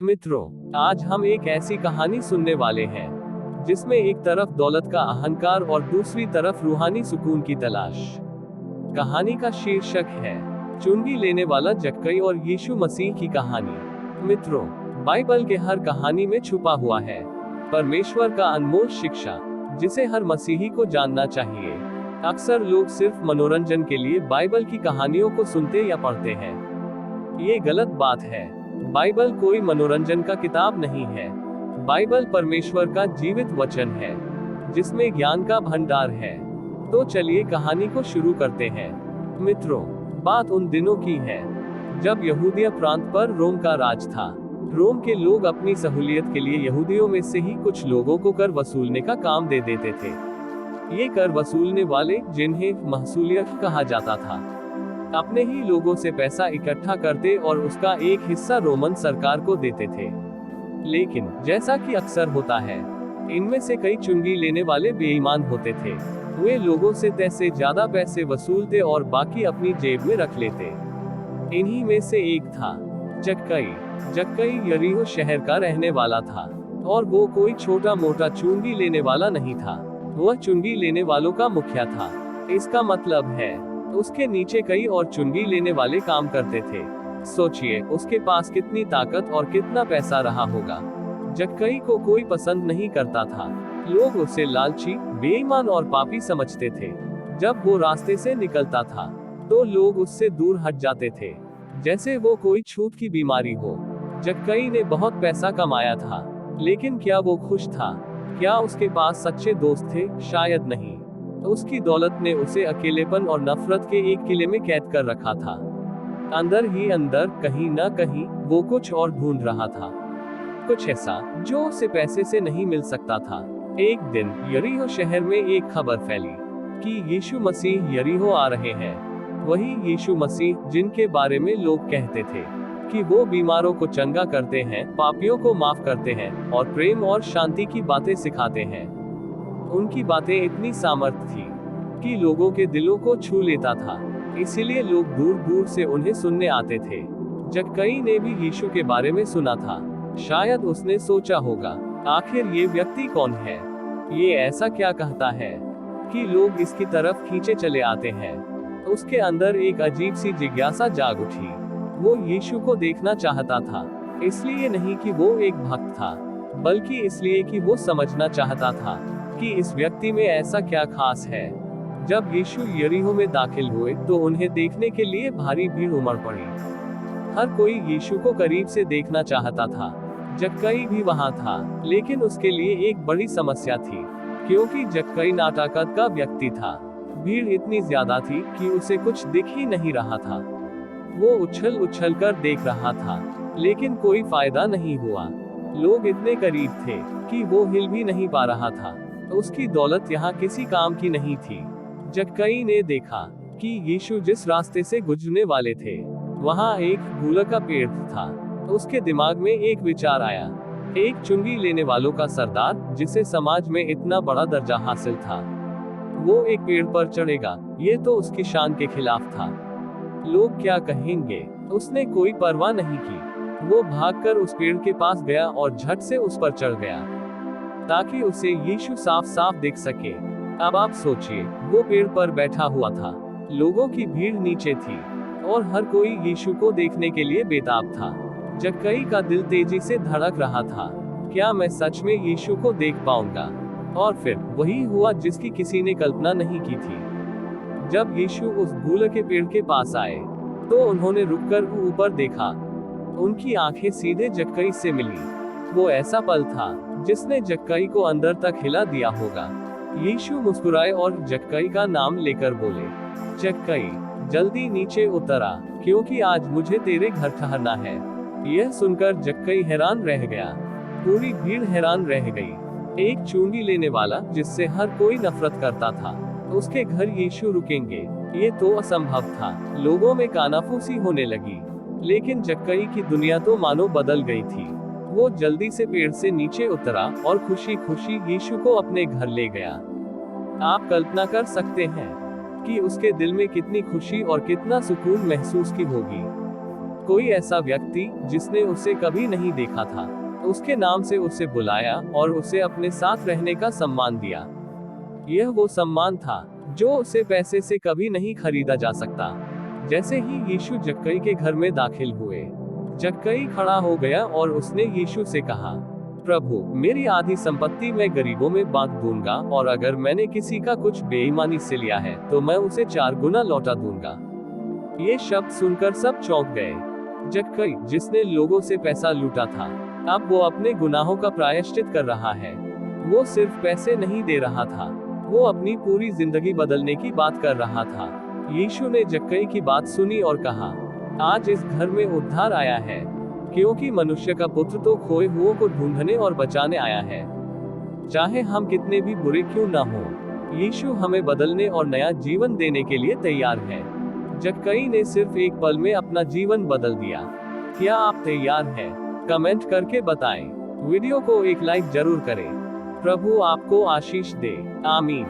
मित्रों, आज हम एक ऐसी कहानी सुनने वाले हैं जिसमें एक तरफ दौलत का अहंकार और दूसरी तरफ रूहानी सुकून की तलाश। कहानी का शीर्षक है चुंगी लेने वाला जक्कई और यीशु मसीह की कहानी। मित्रों, बाइबल के हर कहानी में छुपा हुआ है परमेश्वर का अनमोल शिक्षा जिसे हर मसीही को जानना चाहिए। अक्सर लोग सिर्फ मनोरंजन के लिए बाइबल की कहानियों को सुनते या पढ़ते हैं। ये गलत बात है। बाइबल कोई मनोरंजन का किताब नहीं है। बाइबल परमेश्वर का जीवित वचन है जिसमें ज्ञान का भंडार है। तो चलिए कहानी को शुरू करते हैं। मित्रों, बात उन दिनों की है जब यहूदिया प्रांत पर रोम का राज था। रोम के लोग अपनी सहूलियत के लिए यहूदियों में से ही कुछ लोगों को कर वसूलने का काम दे देते थे। ये कर वसूलने वाले, जिन्हें महसूलियत कहा जाता था, अपने ही लोगों से पैसा इकट्ठा करते और उसका एक हिस्सा रोमन सरकार को देते थे। लेकिन जैसा कि अक्सर होता है, इनमें से कई चुंगी लेने वाले बेईमान होते थे। वे लोगों से तय से ज्यादा पैसे वसूलते और बाकी अपनी जेब में रख लेते। इन्हीं में से एक था जक्कई। जक्कई यरीहो शहर का रहने वाला था और वो कोई छोटा मोटा चुंगी लेने वाला नहीं था। वह चुंगी लेने वालों का मुखिया था। इसका मतलब है उसके नीचे कई और चुंगी लेने वाले काम करते थे। सोचिए उसके पास कितनी ताकत और कितना पैसा रहा होगा। जक्कई को कोई पसंद नहीं करता था। लोग उसे लालची, बेईमान और पापी समझते थे। जब वो रास्ते से निकलता था तो लोग उससे दूर हट जाते थे, जैसे वो कोई छूत की बीमारी हो। जक्कई ने बहुत पैसा कमाया था, लेकिन क्या वो खुश था? क्या उसके पास सच्चे दोस्त थे? शायद नहीं। उसकी दौलत ने उसे अकेलेपन और नफरत के एक किले में कैद कर रखा था। अंदर ही अंदर कहीं न कहीं वो कुछ और ढूंढ रहा था, कुछ ऐसा जो उसे पैसे से नहीं मिल सकता था। एक दिन यरीहो शहर में एक खबर फैली कि यीशु मसीह यरीहो आ रहे हैं। वही यीशु मसीह जिनके बारे में लोग कहते थे कि वो बीमारों को चंगा करते हैं, पापियों को माफ करते हैं और प्रेम और शांति की बातें सिखाते हैं। उनकी बातें इतनी सामर्थ थी कि लोगों के दिलों को छू लेता था। इसीलिए लोग दूर दूर से उन्हें सुनने आते थे। जक्कई ने भी यीशु के बारे में सुना था। शायद उसने सोचा होगा, आखिर ये व्यक्ति कौन है? ये ऐसा क्या कहता है कि लोग इसकी तरफ खींचे चले आते हैं? उसके अंदर एक अजीब सी जिज्ञासा जाग उठी। वो यीशु को देखना चाहता था, इसलिए नहीं कि वो एक भक्त था, बल्कि इसलिए कि वो समझना चाहता था कि इस व्यक्ति में ऐसा क्या खास है। जब यीशु यरीहो में दाखिल हुए तो उन्हें देखने के लिए भारी भीड़ उमड़ पड़ी। हर कोई यीशु को करीब से देखना चाहता था। जक्कई भी वहां था, लेकिन उसके लिए एक बड़ी समस्या थी, क्योंकि जक्कई नाताकत का व्यक्ति था। भीड़ इतनी ज्यादा थी कि उसे कुछ दिख ही नहीं रहा था। वो उछल उछल कर देख रहा था, लेकिन कोई फायदा नहीं हुआ। लोग इतने करीब थे कि वो हिल भी नहीं पा रहा था। उसकी दौलत यहाँ किसी काम की नहीं थी। जक्कई ने देखा कि यीशु जिस रास्ते से गुजरने वाले थे, वहाँ एक गूलर का पेड़ था। उसके दिमाग में एक विचार आया। एक चुंगी लेने वालों का सरदार, जिसे समाज में इतना बड़ा दर्जा हासिल था, वो एक पेड़ पर चढ़ेगा, ये तो उसकी शान के खिलाफ था। लोग क्या कहेंगे? उसने कोई परवाह नहीं की। वो भागकर उस पेड़ के पास गया और झट से उस पर चढ़ गया ताकि उसे यीशु साफ साफ दिख सके। अब आप सोचिए, वो पेड़ पर बैठा हुआ था, लोगों की भीड़ नीचे थी और हर कोई यीशु को देखने के लिए बेताब था। जक्कई का दिल तेजी से धड़क रहा था। क्या मैं सच में यीशु को देख पाऊंगा? और फिर वही हुआ जिसकी किसी ने कल्पना नहीं की थी। जब यीशु उस गूलर के पेड़ के पास आए तो उन्होंने रुककर ऊपर देखा। उनकी आंखें सीधे जक्कई से मिली। वो ऐसा पल था जिसने जक्कई को अंदर तक हिला दिया होगा। यीशु मुस्कुराए और जक्कई का नाम लेकर बोले, जक्कई, जल्दी नीचे उतर आ, क्योंकि आज मुझे तेरे घर ठहरना है। यह सुनकर जक्कई हैरान रह गया। पूरी भीड़ हैरान रह गई। एक चुंगी लेने वाला जिससे हर कोई नफरत करता था, उसके घर यीशु रुकेंगे? ये तो असंभव था। लोगों में कानाफूसी होने लगी। लेकिन जक्कई की दुनिया तो मानो बदल गई थी। वो जल्दी से पेड़ से नीचे उतरा और खुशी खुशी यीशु को अपने घर ले गया। आप कल्पना कर सकते हैं कि उसके दिल में कितनी खुशी और कितना सुकून महसूस की होगी। कोई ऐसा व्यक्ति जिसने उसे कभी नहीं देखा था, उसके नाम से उसे बुलाया और उसे अपने साथ रहने का सम्मान दिया। यह वो सम्मान था जो उसे पैसे से कभी नहीं खरीदा जा सकता। जैसे ही यीशु जक्कई के घर में दाखिल हुए, जक्कई खड़ा हो गया और उसने यीशु से कहा, प्रभु, मेरी आधी संपत्ति मैं गरीबों में बांट दूंगा, और अगर मैंने किसी का कुछ बेईमानी से लिया है तो मैं उसे 4 गुना लौटा दूंगा। ये शब्द सुनकर सब चौंक गए। जक्कई, जिसने लोगों से पैसा लूटा था, अब वो अपने गुनाहों का प्रायश्चित कर रहा है। वो सिर्फ पैसे नहीं दे रहा था, वो अपनी पूरी जिंदगी बदलने की बात कर रहा था। यीशु ने जक्कई की बात सुनी और कहा, आज इस घर में उद्धार आया है, क्योंकि मनुष्य का पुत्र तो खोए हुओं को ढूंढने और बचाने आया है। चाहे हम कितने भी बुरे क्यों ना हो, यीशु हमें बदलने और नया जीवन देने के लिए तैयार है। जक्कई ने सिर्फ एक पल में अपना जीवन बदल दिया। क्या आप तैयार हैं? कमेंट करके बताएं। वीडियो को एक लाइक जरूर करें। प्रभु आपको आशीष दे। आमीन।